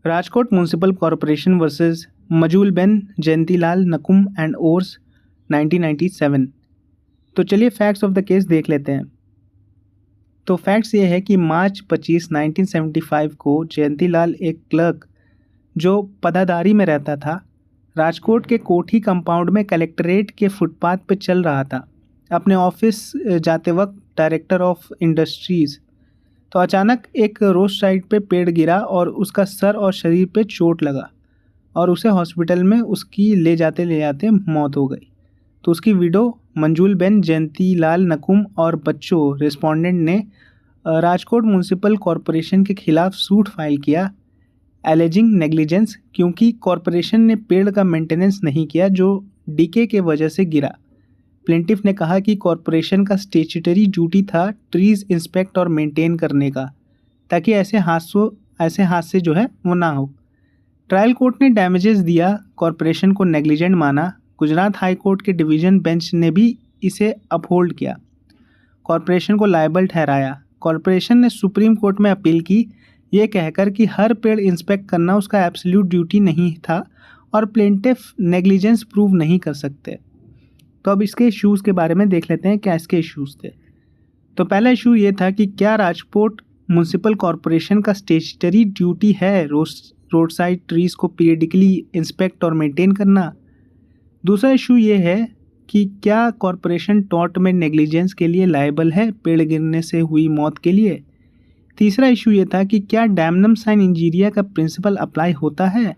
Rajkot municipal corporation versus Majulben Jayantilal Nakum and ors 1997। तो चलिए facts of the case देख लेते हैं। तो फैक्ट्स ये है कि मार्च 25, 1975 को जयंतीलाल एक क्लर्क जो पदादारी में रहता था, राजकोट के कोठी कंपाउंड में कलेक्ट्रेट के फुटपाथ पे चल रहा था। अपने ऑफिस जाते वक्त डायरेक्टर ऑफ इंडस्ट्रीज़, तो अचानक एक रोड साइड पे पेड़ गिरा और उसका सर और शरीर पे चोट लगा और उसे हॉस्पिटल में उसकी ले जाते मौत हो गई। तो उसकी विडो मंजूलबेन जयंतीलाल नकुम और बच्चों रिस्पोंडेंट ने राजकोट म्युनिसिपल कॉरपोरेशन के खिलाफ सूट फाइल किया एलिजिंग नेग्लिजेंस, क्योंकि कॉरपोरेशन ने पेड़ का मेंटेनेंस नहीं किया जो डीके के वजह से गिरा। प्लेंटिफ ने कहा कि कॉरपोरेशन का स्टेच्यूटरी ड्यूटी था ट्रीज इंस्पेक्ट और मेंटेन करने का, ताकि ऐसे हादसे जो है वो ना हो। ट्रायल कोर्ट ने डैमेजेस दिया, कॉरपोरेशन को नेग्लिजेंट माना। गुजरात हाई कोर्ट के डिवीजन बेंच ने भी इसे अपहोल्ड किया, कॉरपोरेशन को लायबल ठहराया। कॉरपोरेशन ने सुप्रीम कोर्ट में अपील की, ये कहकर कि हर पेड़ इंस्पेक्ट करना उसका एब्सोल्यूट ड्यूटी नहीं था और प्लेंटिफ नेग्लिजेंस प्रूव नहीं कर सकते। तो अब इसके इश्यूज़ के बारे में देख लेते हैं, क्या इसके इश्यूज़ थे। तो पहला इशू ये था कि क्या राजकोट म्युनिसिपल कॉरपोरेशन का स्टेच्यूटरी ड्यूटी है रोड साइड ट्रीज़ को पीरियडिकली इंस्पेक्ट और मेंटेन करना। दूसरा इशू ये है कि क्या कॉरपोरेशन टॉर्ट में नेग्लिजेंस के लिए लायबल है पेड़ गिरने से हुई मौत के लिए। तीसरा इशू ये था कि क्या डैमनम साइन इंजीरिया का प्रिंसिपल अप्लाई होता है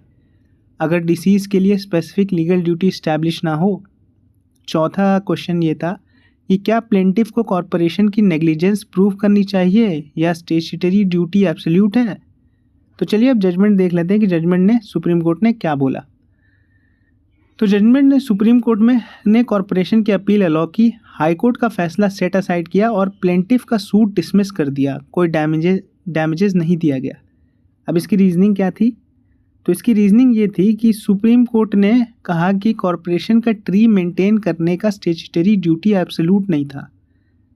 अगर डिसीज़ के लिए स्पेसिफिक लीगल ड्यूटी इस्टेब्लिश ना हो। चौथा क्वेश्चन ये था कि क्या प्लेंटिफ को कॉरपोरेशन की नेग्लिजेंस प्रूव करनी चाहिए या स्टेच्यूटरी ड्यूटी एब्सोल्यूट है। तो चलिए अब जजमेंट देख लेते हैं कि जजमेंट ने सुप्रीम कोर्ट ने क्या बोला। तो जजमेंट ने सुप्रीम कोर्ट में ने कॉरपोरेशन की अपील अलाउ की, हाई कोर्ट का फैसला सेट असाइड किया और प्लेंटिफ का सूट डिसमिस कर दिया, कोई डैमेजेस नहीं दिया गया। अब इसकी रीजनिंग क्या थी। तो इसकी रीजनिंग ये थी कि सुप्रीम कोर्ट ने कहा कि कॉरपोरेशन का ट्री मेंटेन करने का स्टेच्यूटरी ड्यूटी एब्सोल्यूट नहीं था,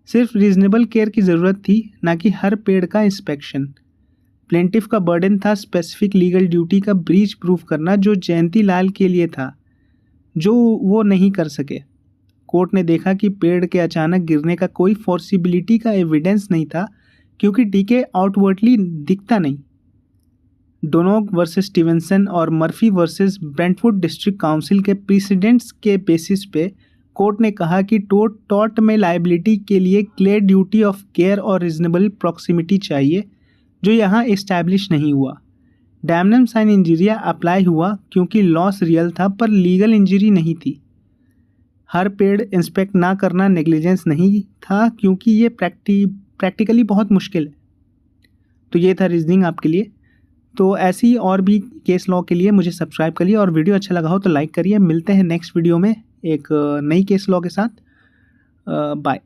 सिर्फ रीजनेबल केयर की ज़रूरत थी, ना कि हर पेड़ का इंस्पेक्शन। प्लेंटिफ का बर्डन था स्पेसिफिक लीगल ड्यूटी का ब्रीच प्रूफ करना, जो जयंतीलाल के लिए था, जो वो नहीं कर सके। कोर्ट ने देखा कि पेड़ के अचानक गिरने का कोई फॉर्सिबिलिटी का एविडेंस नहीं था, क्योंकि डीके आउटवर्डली दिखता नहीं। डोनोग वर्सेस स्टीवेंसन और मर्फी वर्सेस ब्रेंटफुड डिस्ट्रिक्ट काउंसिल के प्रेसिडेंट्स के बेसिस पे कोर्ट ने कहा कि टॉर्ट में लायबिलिटी के लिए क्लियर ड्यूटी ऑफ केयर और रीजनेबल प्रॉक्सिमिटी चाहिए, जो यहाँ इस्टेब्लिश नहीं हुआ। डैमनम साइन इंजीरिया अप्लाई हुआ क्योंकि लॉस रियल था पर लीगल इंजरी नहीं थी। हर पेड़ इंस्पेक्ट ना करना नेग्लिजेंस नहीं था, क्योंकि ये प्रैक्टिकली बहुत मुश्किल है। तो ये था रीजनिंग आपके लिए। तो ऐसी और भी केस लॉ के लिए मुझे सब्सक्राइब करिए और वीडियो अच्छा लगा हो तो लाइक करिए। मिलते हैं नेक्स्ट वीडियो में एक नई केस लॉ के साथ। बाय।